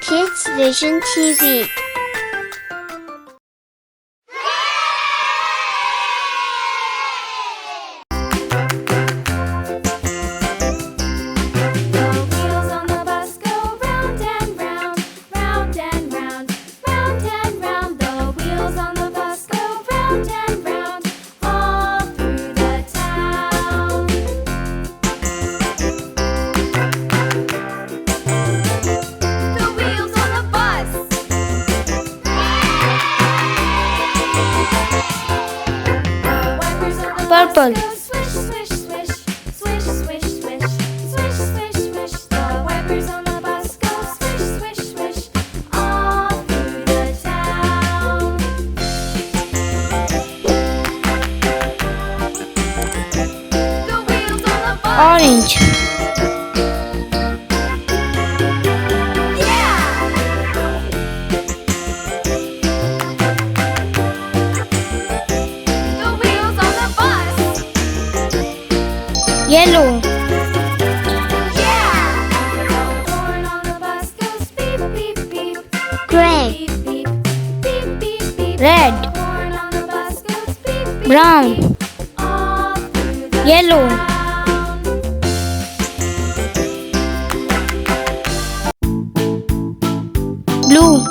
KidsVision TV. Purple. Swish, swish, swish, swish, swish, swish, swish, swish, swish. The wipers on the bus go swish, swish, swish, all through the town. The wheels on the bus. Orange. Yellow. Yeah! The horn on the bus goes beep, beep, beep. Gray. Beep, beep, beep, beep, beep. Red. The horn on the bus goes beep, beep, Brown. beep. All through the Yellow. town. Blue.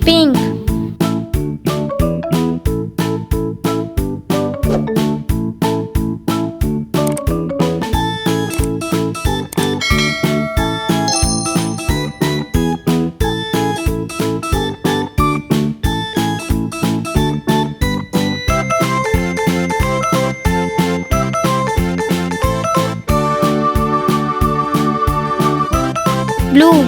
Pink. Blue.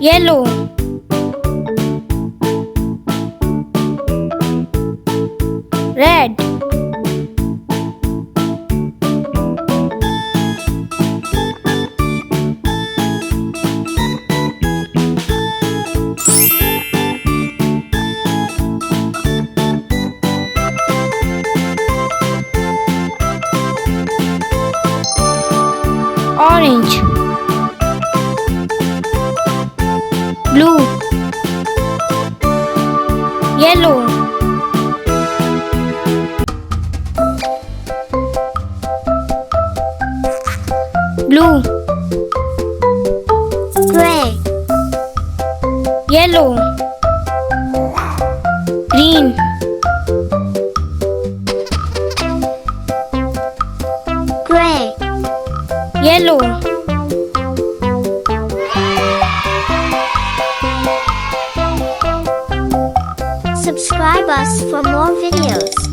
Yellow. Red. Orange. Blue. Yellow. Blue. Gray. Yellow. Green. Gray. Yellow. Subscribe us for more videos.